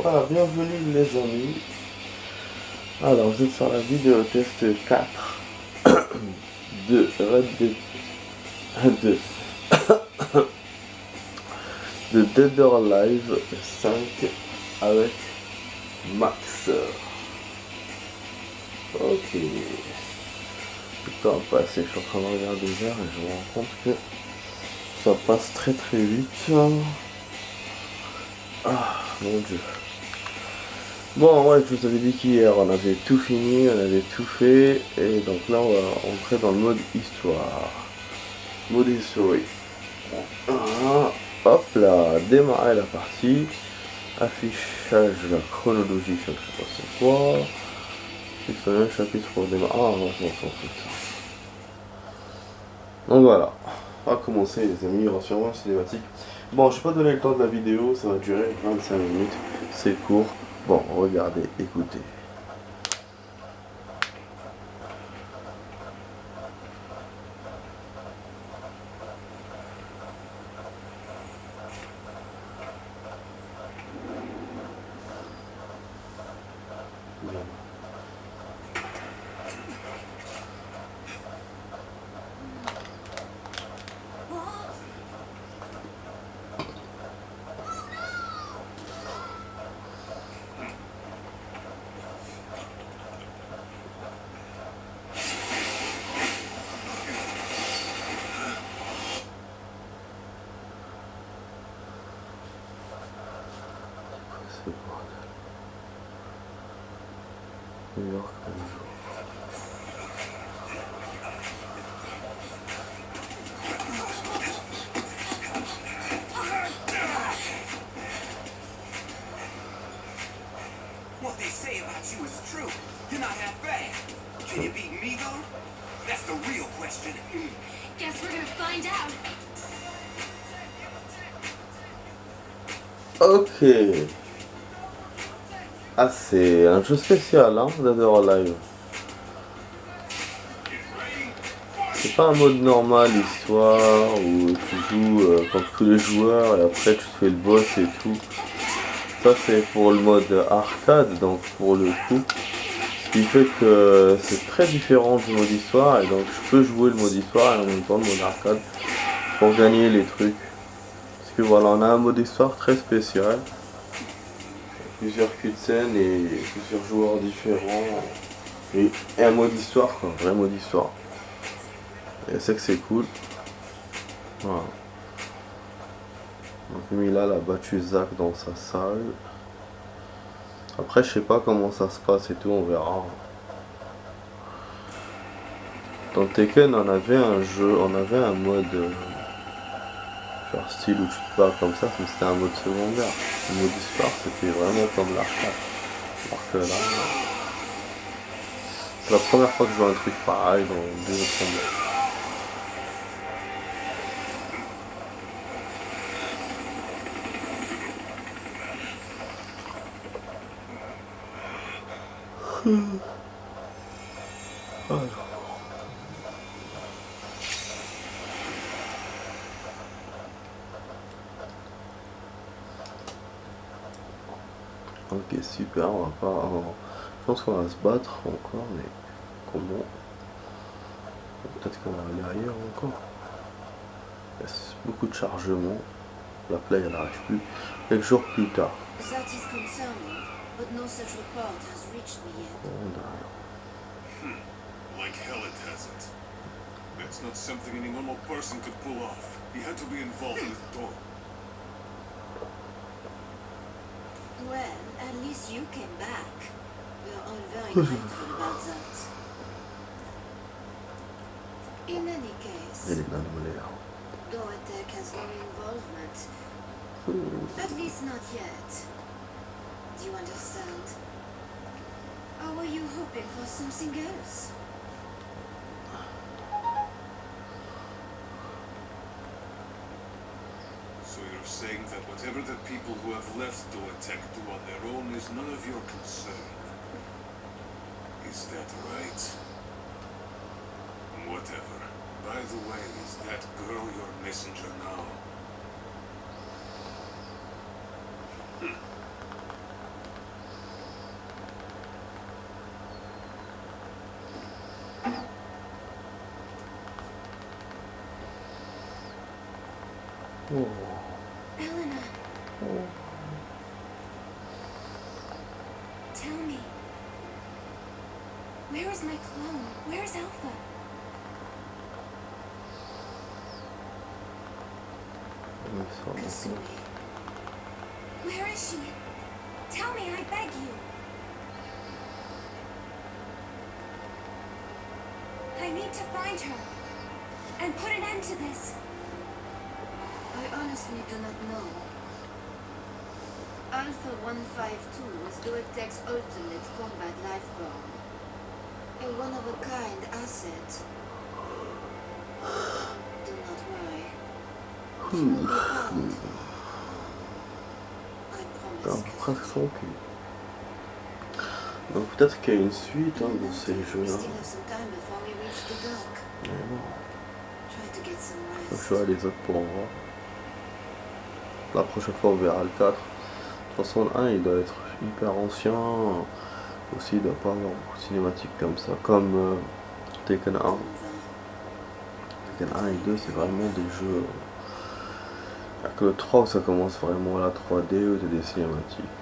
Voilà, bienvenue les amis. Alors, vous êtes sur la vidéo test 4 de Red Dead de, de Dead or Alive 5 avec Max. Ok. Le temps a passé, je suis en train de regarder l'heure et je me rends compte que ça passe très très vite. Ah, mon dieu. Bon, ouais, je vous avais dit qu'hier on avait tout fini, on avait tout fait, et donc là on va entrer dans le mode histoire. Mode history. Ah, hop là, démarrer la partie. Affichage de la chronologie, je sais pas c'est quoi. C'est un chapitre pour démarrer. Ah, non, c'est ça. Donc voilà, on va commencer les amis, il y aura sûrement une cinématique. Bon, je vais pas donner le temps de la vidéo, ça va durer 25 minutes, c'est court. Bon, regardez, écoutez. New York, bonjour. What they say about you is true. You're not half bad. Can you beat me though? That's the real question. Guess we're gonna find out. Ok. Ah, c'est un jeu spécial, hein, Dead or Alive. C'est pas un mode normal, histoire, où tu joues contre tous les joueurs et après tu fais le boss et tout. Ça c'est pour le mode arcade, donc pour le coup. Ce qui fait que c'est très différent du mode histoire et donc je peux jouer le mode histoire et en même temps le mode arcade pour gagner les trucs. Parce que voilà, on a un mode histoire très spécial. Plusieurs cutscenes et plusieurs joueurs différents. Et un mode histoire, quoi, un vrai mode histoire. Et c'est que c'est cool. Voilà. Donc Mila a battu Zach dans sa salle. Après je sais pas comment ça se passe et tout, on verra. Dans Tekken on avait un jeu, on avait un mode genre style où tu te bats comme ça, mais c'était un mode secondaire. Le mode histoire c'était vraiment comme l'arcade. Alors que là, c'est la première fois que je vois un truc pareil dans deux autres mondes. Ok, super, on va pas. Je pense qu'on va se battre encore, mais comment? Peut-être qu'on va aller ailleurs encore. Il y a beaucoup de chargement. La play elle n'arrive plus. Quelques jours plus tard. That is concerning, but no such report has reached me yet. On a- Like hell it hasn't. That's not something any normal person could pull off. He had to be involved with Dawn. Well, at least you came back. We're all very thankful about that. In any Et case, les nanoléas. Dorothek has no involvement. At least not yet. Do you understand? Or were you hoping for something else? So you're saying that whatever the people who have left Doatek do on their own is none of your concern. Is that right? Whatever. By the way, is that girl your messenger now? Oh. Elena. Oh. Tell me. Where is my clone? Where is Alpha? Kasumi. Where is she? Tell me, I beg you. I need to find her and put an end to this. I honestly do not know. Alpha 152 is Duetech's ultimate combat life form. A one-of-a-kind asset. Do not worry. She will be found. I promise. Presque son cul. Donc peut-être qu'il y a une suite hein, de ces jeux-là. Mais non. Je vais les autres pour voir. La prochaine fois on verra le 4. De toute façon le 1 il doit être hyper ancien. Aussi il doit pas avoir beaucoup de cinématiques comme ça. Comme Tekken 1. Tekken 1 et 2 c'est vraiment des jeux. Il n'y a que le 3 où ça commence vraiment à la 3D où t'as des cinématiques.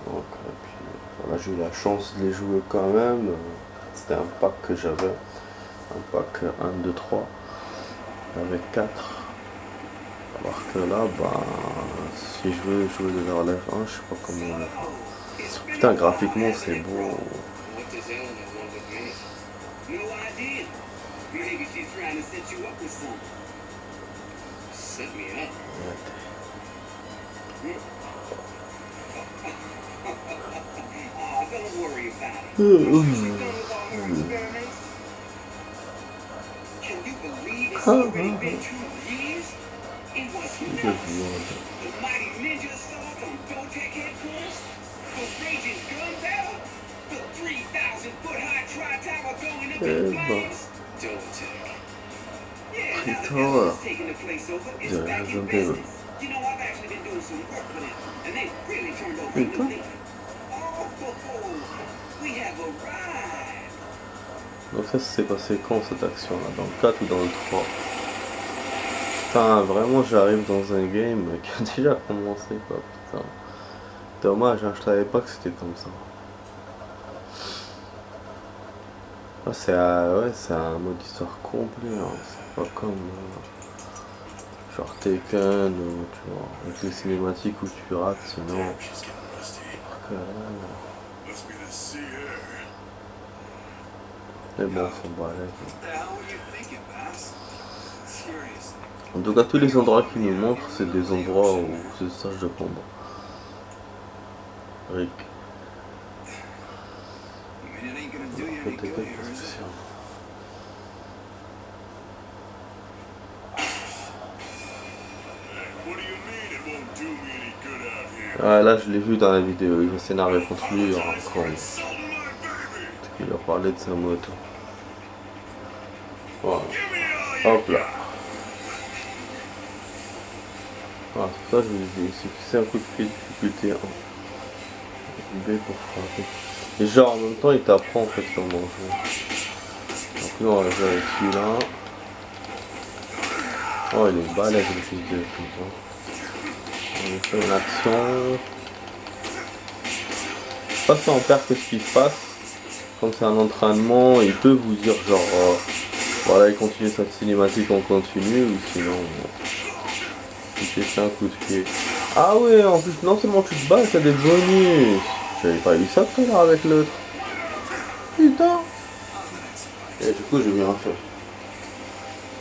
Donc puis voilà, j'ai eu la chance de les jouer quand même. C'était un pack que j'avais. Un pack 1, 2, 3. Avec 4. Alors que là, bah, si je veux jouer de vers Life 1, je sais pas comment le faire. Putain, graphiquement c'est beau. Donc ça s'est passé quand cette action là? Dans le 4 ou dans le 3? Putain, vraiment j'arrive dans un game qui a déjà commencé quoi, putain. Dommage, hein, je savais pas que c'était comme ça. Ah, c'est un mode histoire complet, hein. C'est pas comme genre Tekken ou tu vois, avec les cinématiques où tu rates sinon. Mais bon, c'est balèze. En tout cas, tous les endroits qu'ils nous montrent, c'est des endroits où c'est des stages de combat. Rick. Ah, là, je l'ai vu dans la vidéo, il va s'énerver contre lui, il y aura un con. Il a parlé de sa moto. Voilà. Hop là. Voilà, c'est pour ça que j'ai suffisé un coup de pied de difficulté 1. B pour frapper. Et genre en même temps il t'apprend en fait comment jouer. Donc nous on va jouer avec celui-là. Oh il est balèze le fils de pute. On lui fait une action. Pas si on perd que ce qui se passe. Comme c'est un entraînement, il peut vous dire genre voilà il continue cette cinématique, on continue ou sinon il fait un coup de pied. Ah ouais en plus non seulement tu te bats, t'as des bonus. J'avais pas eu ça tout à l'heure avec l'autre. Putain. Et du coup j'ai bien fait.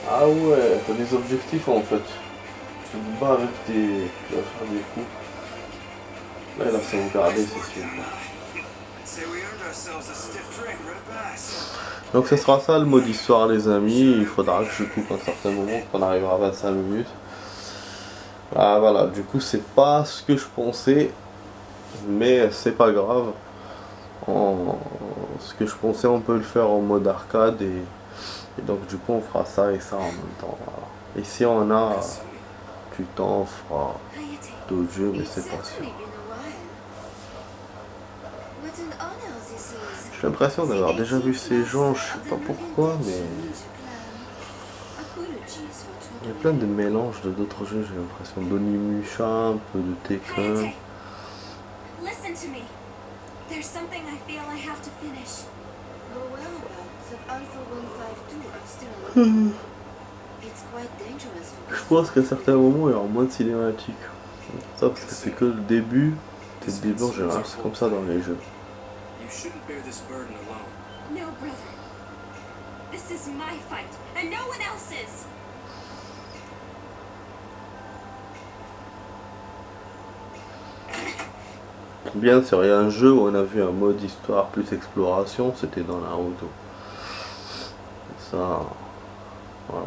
Ah ouais, t'as des objectifs en fait. Tu te bats avec tes. Tu vas faire des coups. Là il a sauvegardé c'est sûr. Donc ce sera ça le mode histoire les amis. Il faudra que je coupe à un certain moment qu'on arrivera à 25 minutes. Ah voilà, du coup c'est pas ce que je pensais. Mais c'est pas grave. Ce que je pensais on peut le faire en mode arcade et donc du coup on fera ça et ça en même temps. Voilà. Et si on a du temps on fera d'autres jeux mais c'est pas sûr. J'ai l'impression d'avoir déjà vu ces gens, je sais pas pourquoi mais apologies for Il y a troubling plein de you. mélanges de d'autres jeux, j'ai l'impression. d'Onimusha, un peu de Tekken. Hayate, listen to me. There's something I feel I have to finish. The whereabouts of Alpha 152 are still unknown. It's quite dangerous for Je pense qu'à certains moments, il y aura moins de cinématiques. Ça, parce que c'est que le début. C'est le début en général, c'est comme ça dans les jeux. You shouldn't bear this burden alone. No, brother. This is my fight, and no one else's. Bien sûr, il y a un jeu où on a vu un mode histoire plus exploration, c'était dans Naruto. Ça, voilà.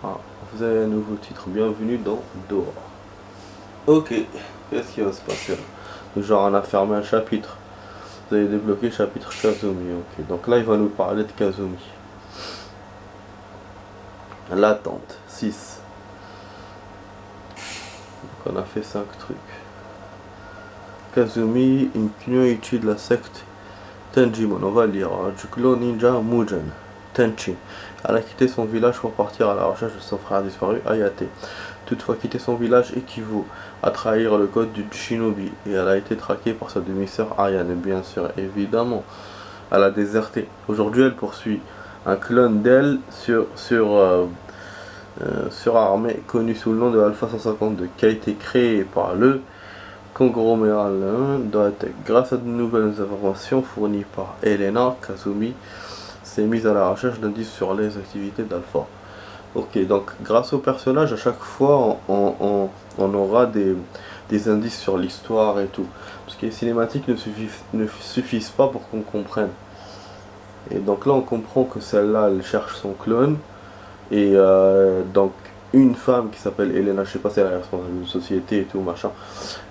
Ah, vous avez un nouveau titre, bienvenue dans Dora. Ok, qu'est-ce qui va se passer là? Genre on a fermé un chapitre. Vous avez débloqué le chapitre Kazumi, ok. Donc là il va nous parler de Kazumi. L'attente, 6. Donc on a fait 5 trucs. Kazumi, une Kunoichi de la secte Tenjimon, on va lire. Du clan ninja Mugen, Tenchi. Elle a quitté son village pour partir à la recherche de son frère disparu, Hayate. Toutefois, quitter son village équivaut à trahir le code du shinobi et elle a été traquée par sa demi-sœur Ayane, bien sûr, évidemment. Elle a déserté. Aujourd'hui, elle poursuit un clone d'elle surarmé connu sous le nom de Alpha 152 qui a été créé par le conglomérat d'Oatek. Grâce à de nouvelles informations fournies par Elena, Kazumi s'est mise à la recherche d'indices sur les activités d'Alpha. Ok, donc grâce au personnage, à chaque fois on aura des indices sur l'histoire et tout. Parce que les cinématiques ne suffisent pas pour qu'on comprenne. Et donc là on comprend que celle-là elle cherche son clone. Et donc une femme qui s'appelle Elena, je sais pas si elle est responsable d'une société et tout machin,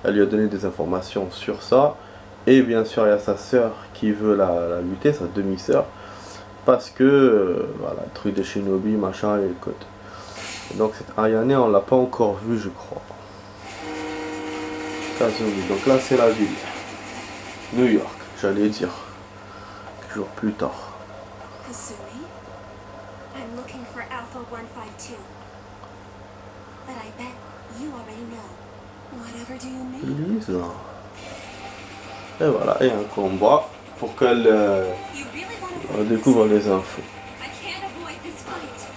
elle lui a donné des informations sur ça. Et bien sûr il y a sa sœur qui veut la lutter, sa demi-sœur. Parce que, voilà, le truc des shinobi, machin, et le code. Et donc cette Ayane, on l'a pas encore vu, je crois. Kazumi, donc là c'est la ville. New York, j'allais dire. Quelques jours plus tard. Kasumi? I'm looking for Alpha 152. But I bet you already know. Whatever do you mean? Lisa. Et voilà, et un combat pour qu'elle You really want to découvre les infos. I can't avoid this fight.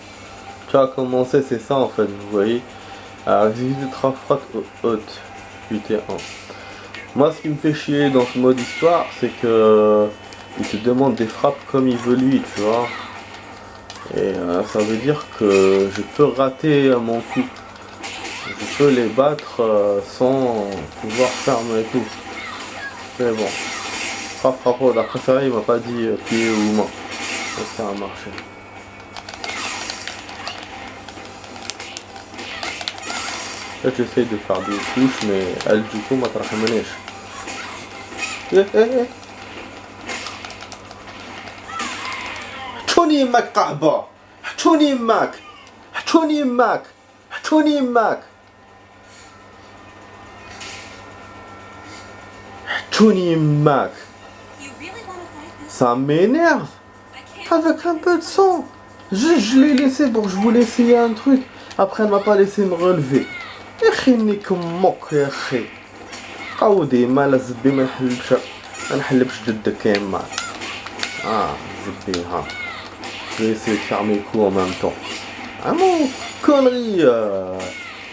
Tu as commencé, c'est ça en fait, vous voyez. Alors, activité de frappe haute, UT1. Moi, ce qui me fait chier dans ce mode histoire, c'est que il te demande des frappes comme il veut lui, tu vois. Et ça veut dire que je peux rater mon coup. Je peux les battre sans pouvoir faire mes coups. Mais bon. Frappe haute. Après ça, il m'a pas dit pied ou main. Donc ça a marché. Là j'essaie de faire des touches mais elle du coup m'a trahi. حتوني يماك قهبة حتوني يماك حتوني يماك حتوني يماك حتوني يماك. You really want to fight this? Ça m'énerve I can't avec un peu de sang. Je l'ai laissé pour que je voulais essayer un truc. Après elle m'a pas laissé me relever. اخي نيك امك يا اخي قودي مالا زبي ما نحلبش جدك يا ما زبي ها. Je vais essayer de faire mes coups en même temps. Vraiment connerie.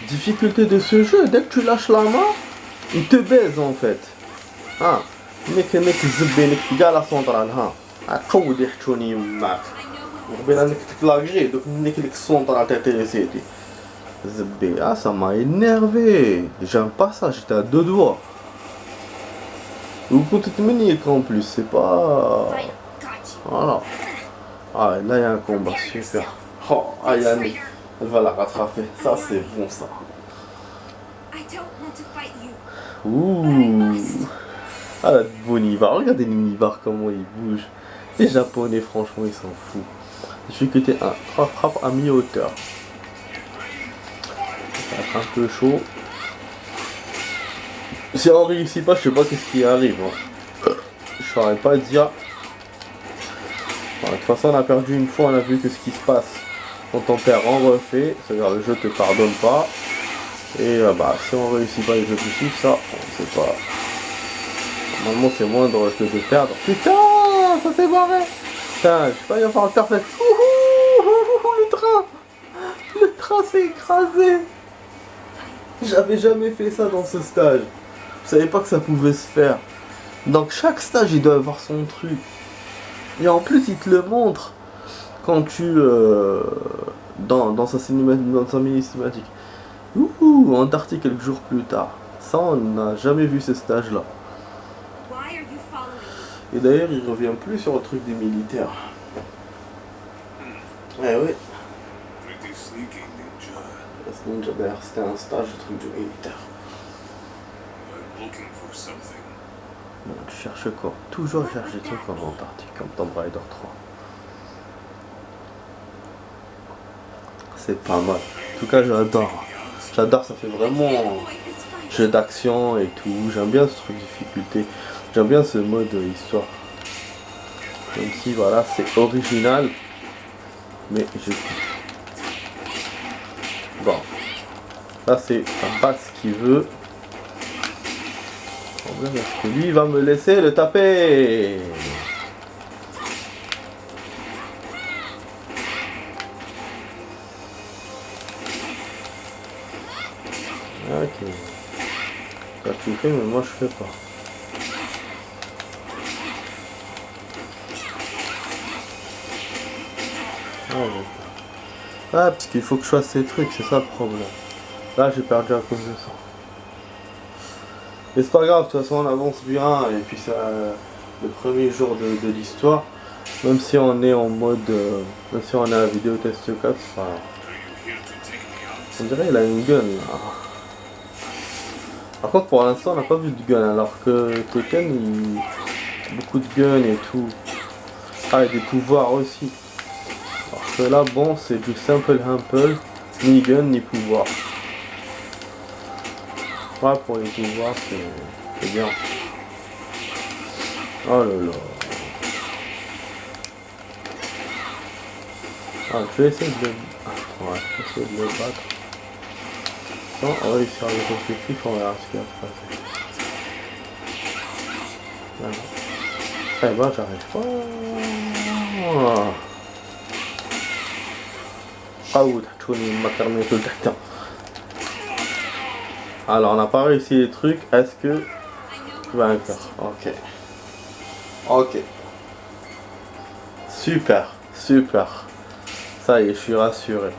Difficulté de ce jeu, dès que tu lâches la main il te baise en fait. نيك زبي نيك كاع لا سونطرال قودي حتوني يماك قبيله نيك تكلاغي دوك نيك السونطرال تاعي سيتي Zbé. Ça m'a énervé. J'aime pas ça, j'étais à deux doigts. Vous comptez te mener en plus, c'est pas... fight. Got you. Voilà. Là il y a un combat, super. Ayane, elle va la rattraper. Ça c'est bon ça. I don't want to fight you. Ouh. La bonne Ivar, regardez l'Ivar comment il bouge. Les japonais franchement ils s'en foutent. Difficulté 1, 3 frappes à mi-hauteur. Ça va être un peu chaud. Si on réussit pas, je sais pas qu'est-ce qui arrive. Je saurais pas dire. Bon, de toute façon, on a perdu une fois, on a vu que ce qui se passe quand on perd, on refait. C'est-à-dire le jeu te pardonne pas. Et bah, si on réussit pas les objectifs, ça, on sait pas. Normalement, c'est moindre que de perdre. Putain, ça s'est barré. Putain, je sais pas, il va falloir le faire cette. Le train s'est écrasé. J'avais jamais fait ça dans ce stage. Je savais pas que ça pouvait se faire. Donc chaque stage, il doit avoir son truc. Et en plus, il te le montre quand tu dans sa mini cinématique. Ouh, Antarctique quelques jours plus tard. Ça, on n'a jamais vu ce stage-là. Et d'ailleurs, il revient plus sur le truc des militaires. Eh oui. Pretty sneaky, ninja. Ce ninja, d'ailleurs, c'était un stage de truc du militaire. I'm looking for something. Bon, tu cherches quoi? Toujours chercher des trucs en Antarctique, comme Tomb Raider 3. C'est pas mal. En tout cas, j'adore. J'adore, ça fait vraiment jeu d'action et tout. J'aime bien ce truc de difficulté. J'aime bien ce mode histoire. Même si, voilà, c'est original. Mais je kiffe. Bon. Là, c'est un pas ce qu'il veut. Le problème, est-ce que lui, il va me laisser le taper? Ok. Toi tu le fais, mais moi je fais pas. Ah, parce qu'il faut que je fasse ces trucs, c'est ça le problème. Là, j'ai perdu à cause de ça. Mais c'est pas grave, de toute façon, on avance bien. Et puis, c'est le premier jour de l'histoire. Même si on est en mode. Même si on est à vidéo test 4, c'est pas grave. On dirait qu'il a une gun là. Par contre, pour l'instant, on n'a pas vu de gun. Alors que Tekken, il a beaucoup de guns et tout. Ah, et des pouvoirs aussi. Alors que là, bon, c'est du simple humble. Ni gun, ni pouvoir. Ouais, pour les pouvoirs, c'est bien. Oh là là. Ah, je vais essayer de le... Ouais, je vais essayer de le battre. Non, on va réussir les objectifs, on verra ce qui va se passer. Eh ben, j'arrive pas. Ah, où t'as tout m'a fermé tout le temps. Alors, on n'a pas réussi les trucs. Est-ce que tu vas le faire? Ok. Ok. Super. Super. Ça y est, je suis rassuré.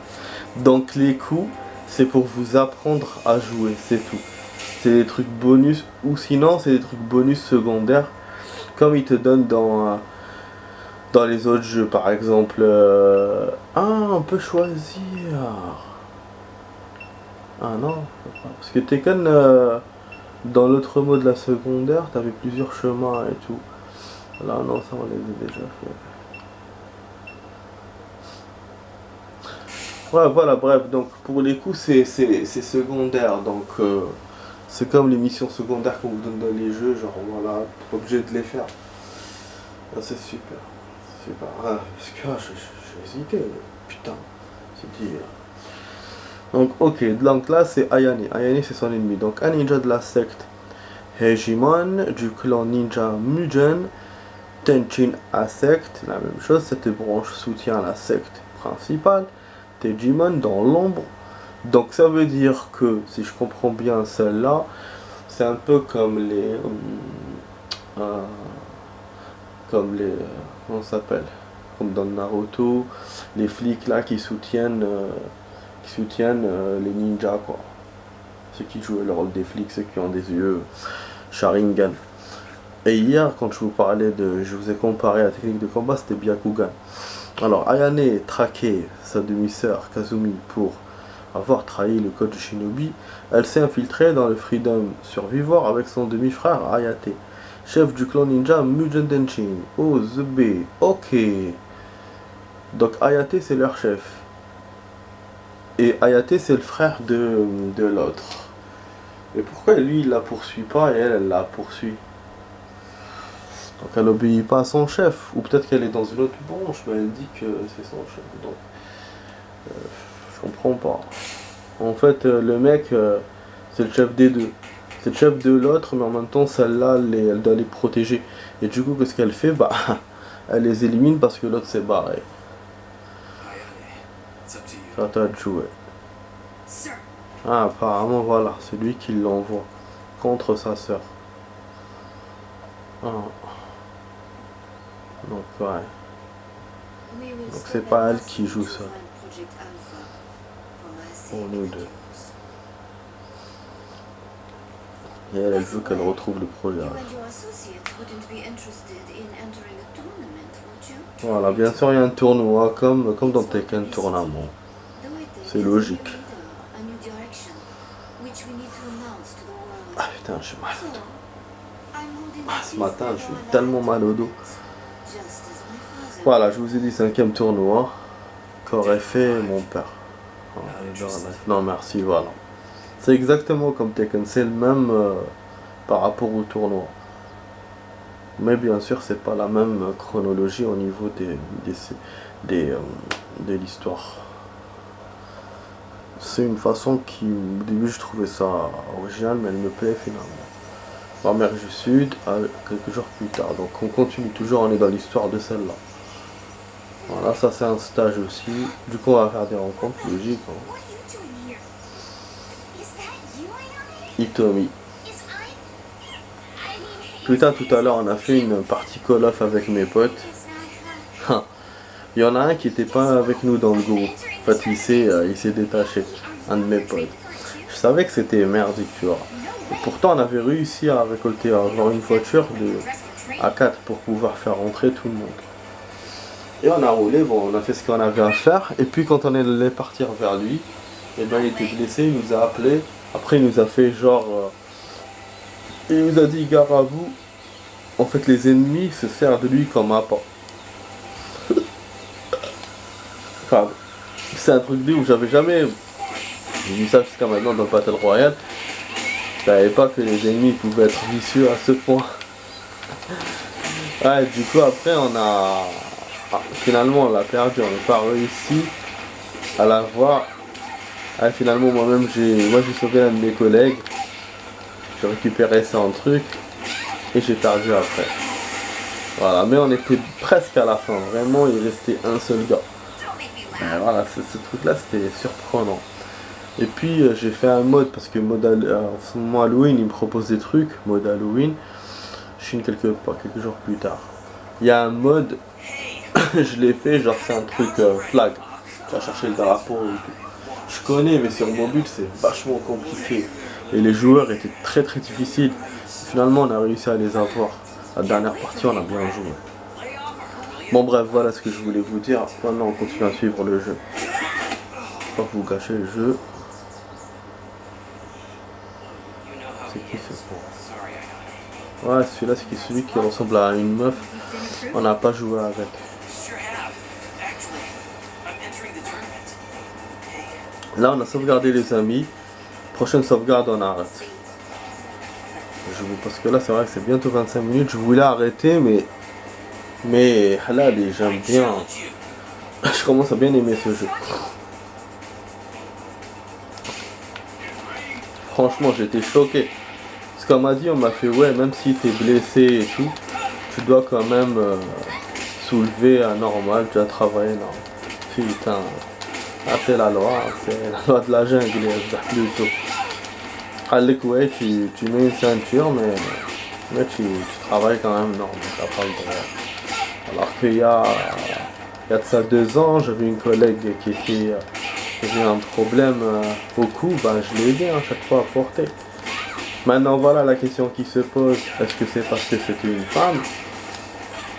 Donc, les coups, c'est pour vous apprendre à jouer. C'est tout. C'est des trucs bonus. Ou sinon, c'est des trucs bonus secondaires. Comme ils te donnent dans les autres jeux. Par exemple... Ah, on peut choisir... Ah non, parce que Tekken, dans l'autre mode de la secondaire, t'avais plusieurs chemins et tout. Là non, ça on les a déjà fait. Ouais, voilà, bref, donc pour les coups c'est secondaire, donc c'est comme les missions secondaires qu'on vous donne dans les jeux, genre voilà, t'es pas obligé de les faire. Ah, c'est super, super. Ah, parce que j'ai hésité, putain, c'est dit... Donc ok, donc là c'est Ayane. Ayane c'est son ennemi. Donc un ninja de la secte Heijimon, du clan ninja Mugen. Tenchin à secte, la même chose, cette branche soutient la secte principale. Tejimon dans l'ombre. Donc ça veut dire que, si je comprends bien celle-là, c'est un peu comme les... comment ça s'appelle? Comme dans Naruto, les flics là qui soutiennent... les ninjas quoi. Ceux qui jouent le rôle des flics, ceux qui ont des yeux Sharingan. Et hier quand je vous ai comparé la technique de combat, c'était Byakugan. Alors Ayane traquait sa demi-sœur Kazumi pour avoir trahi le code Shinobi. Elle s'est infiltrée dans le Freedom Survivor avec son demi-frère Ayate, chef du clan ninja Mugen Tenchin. Oh the B. Ok. Donc Ayate c'est leur chef. Et Ayate c'est le frère de l'autre. Et pourquoi lui il la poursuit pas et elle la poursuit? Donc elle obéit pas à son chef, ou peut-être qu'elle est dans une autre branche, mais elle dit que c'est son chef. Donc je comprends pas. En fait, le mec, c'est le chef des deux. C'est le chef de l'autre, mais en même temps, celle-là, elle doit les protéger. Et du coup, qu'est-ce qu'elle fait? Bah, elle les élimine parce que l'autre s'est barré. It's up to you. Ça t'a de jouer. Sir, Ah, apparemment, voilà, c'est lui qui l'envoie contre sa sœur. Ah. Donc, ouais. We will Donc, stop c'est at pas elle nothing qui joue to ça. find Project Alpha. For my Pour sake, nous of deux. course. Et elle veut qu'elle retrouve le projet. You and your associates wouldn't be interested in entering a tournament, would you? Voilà, bien sûr, il y a un tournoi, comme dans Tekken Tournament. Though it is C'est a new logique. leader, a new direction, which we need to announce to the world. Ah putain, je suis mal. So, I'm holding Ah, the ce matin, je suis peace tellement mal au dos. just as my father. Voilà, je vous ai dit, 5e tournoi qu'aurait fait mon père. Oh, non, merci, voilà. C'est exactement comme Tekken, c'est le même par rapport au tournoi. Mais bien sûr, c'est pas la même chronologie au niveau de l'histoire. C'est une façon qui, au début, je trouvais ça original, mais elle me plaît finalement. Amérique du Sud, quelques jours plus tard. Donc on continue toujours, on est dans l'histoire de celle-là. Voilà, ça c'est un stage aussi. Du coup, on va faire des rencontres, logique. Hein. what are you doing here? Is that you, Ayane? Itomi. Is I mean, Putain, tout à l'heure, on a fait une partie Call of avec mes potes. is not, Il y en a un qui était pas avec nous dans le groupe. En fait, il s'est détaché, un de mes potes. Je savais que c'était merdique, tu vois. Et pourtant, on avait réussi à récolter, à avoir une voiture à 4 pour pouvoir faire rentrer tout le monde. Et on a roulé, bon, on a fait ce qu'on avait à faire. Et puis, quand on allait partir vers lui, et ben, il était blessé, il nous a appelé. Après, il nous a fait genre. Il nous a dit, gare à vous. En fait, les ennemis se servent de lui comme appât. Enfin, c'est un truc où j'avais jamais vu ça jusqu'à maintenant dans le Battle Royale. Je savais pas que les ennemis pouvaient être vicieux à ce point. Ouais, du coup après finalement on l'a perdu, on n'a pas réussi à la voir. Ah, finalement moi j'ai sauvé un de mes collègues. J'ai récupéré son truc et j'ai perdu après. Voilà, mais on était presque à la fin, vraiment il restait un seul gars. Voilà, ce truc là c'était surprenant. Et puis j'ai fait un mode parce que en ce moment Halloween il me propose des trucs, mode Halloween. Je suis quelques jours plus tard. Il y a un mode, je l'ai fait, genre c'est un truc flag. Tu vas chercher le drapeau et tout. Je connais mais sur mobile c'est vachement compliqué. Et les joueurs étaient très très difficiles. Finalement on a réussi à les avoir. La dernière partie on a bien joué. Bon bref, voilà ce que je voulais vous dire. Maintenant on continue à suivre le jeu. Pas vous gâcher le jeu. C'est qui ce con? Ouais, celui-là c'est celui qui ressemble à une meuf. On n'a pas joué avec. Sure have. Actually, I'm entering the tournament. Là on a sauvegardé les amis. Prochaine sauvegarde on arrête. Parce que là c'est vrai que c'est bientôt 25 minutes. Je voulais arrêter mais là j'aime bien. Je commence à bien aimer ce jeu. Franchement j'étais choqué. Parce qu'on m'a dit, on m'a fait ouais, même si t'es blessé et tout, tu dois quand même soulever à normal, tu as travaillé non. Putain. Ah, c'est la loi de la jungle plutôt. Allez, ouais, tu mets une ceinture mais tu travailles quand même normal, t'as pas le droit. Alors qu'il y a de ça 2 ans, j'avais une collègue qui avait un problème au cou, bah, je l'ai aidé à chaque fois à porter. Maintenant voilà la question qui se pose, est-ce que c'est parce que c'était une femme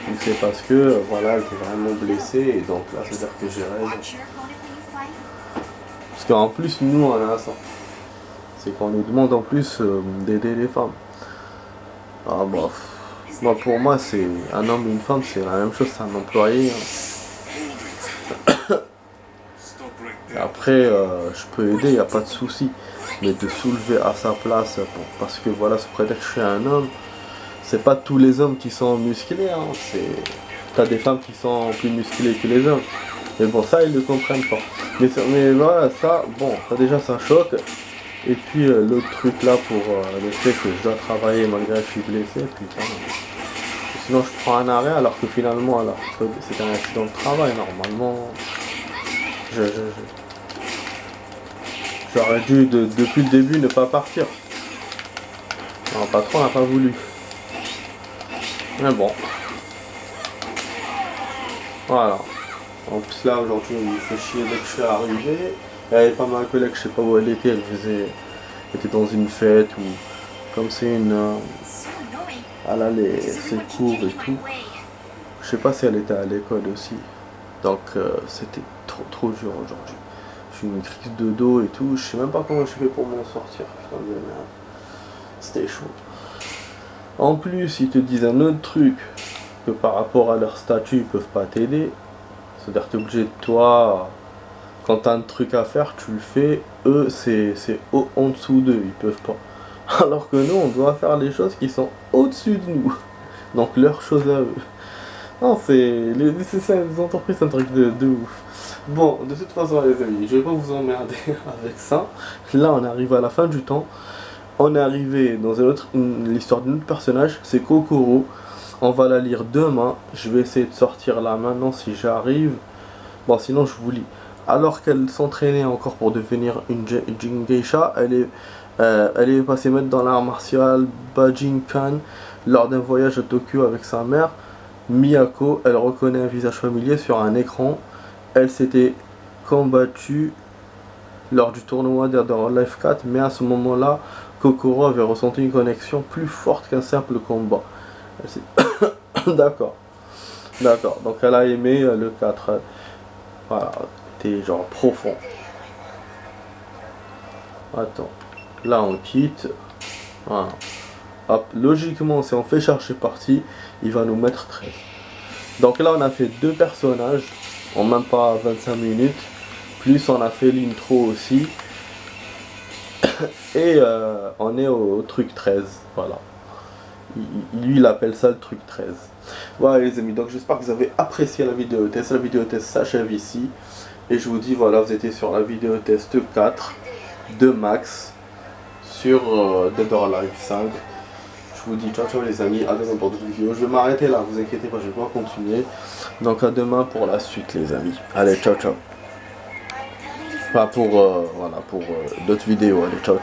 ou c'est parce que voilà elle était vraiment blessée et donc là c'est-à-dire que j'ai raison. watch your opponent when you fight? Parce qu'en plus nous on a ça. C'est qu'on nous demande en plus d'aider les femmes. Ah bah moi pour moi c'est un homme et une femme c'est la même chose, c'est un employé. Hein. Stop right there. Après je peux aider, il n'y a pas de souci. Mais de soulever à sa place parce que voilà sous prétexte que je suis un homme, c'est pas tous les hommes qui sont musclés, hein. T'as des femmes qui sont plus musclées que les hommes. Mais bon, ça, ils ne comprennent pas. Mais voilà, ça, bon, ça déjà, ça choque. Et puis, l'autre truc là, pour le fait que je dois travailler malgré que je suis blessé, putain. Sinon, je prends un arrêt, alors que finalement, alors que c'est un accident de travail, normalement. J'aurais dû, depuis le début, ne pas partir. Non, le patron n'a pas voulu. Mais bon. Voilà. En plus là aujourd'hui il me fait chier dès que je suis arrivé. Il y avait pas ma collègue, je sais pas où elle était, elle était dans une fête ou comme c'est une. Elle allait ses cours et tout. Je sais pas si elle était à l'école aussi. Donc c'était trop dur aujourd'hui. J'ai eu une crise de dos et tout. Je sais même pas comment je fais pour m'en sortir. Putain de merde. C'était chaud. En plus, ils te disent un autre truc, que par rapport à leur statut, ils peuvent pas t'aider. C'est-à-dire que t'es obligé de toi, quand t'as un truc à faire, tu le fais. Eux, c'est en dessous d'eux, ils peuvent pas. Alors que nous, on doit faire les choses qui sont au-dessus de nous. Donc leurs choses à eux. Non, c'est ça, les entreprises, c'est un truc de ouf. Bon, de toute façon, les amis, je vais pas vous emmerder avec ça. Là, on arrive à la fin du temps. On est arrivé dans l'histoire d'un autre personnage, c'est Kokoro. On va la lire demain. Je vais essayer de sortir là maintenant si j'arrive. Bon, sinon je vous lis. Alors qu'elle s'entraînait encore pour devenir une geisha, elle est passée mettre dans l'art martial Bajinkan lors d'un voyage à Tokyo avec sa mère. Miyako, elle reconnaît un visage familier sur un écran. Elle s'était combattue lors du tournoi Dead or Alive 4, mais à ce moment-là, Kokoro avait ressenti une connexion plus forte qu'un simple combat. D'accord. Donc elle a aimé le 4. Voilà, c'était genre profond. Attends. Là on quitte. Voilà. Hop, logiquement, si on fait chercher partie, il va nous mettre 13. Donc là on a fait 2 personnages en même pas 25 minutes. Plus on a fait l'intro aussi. Et on est au truc 13. Voilà. Lui il appelle ça le truc 13. Voilà les amis, donc j'espère que vous avez apprécié la vidéo test. La vidéo test s'achève ici. Et je vous dis voilà, vous étiez sur la vidéo test 4 de Max sur Dead or Alive 5. Je vous dis ciao les amis, à demain pour d'autres vidéos. Je vais m'arrêter là, vous inquiétez pas, je vais pas continuer. Donc à demain pour la suite les amis. Allez ciao. Enfin pour d'autres vidéos, allez ciao.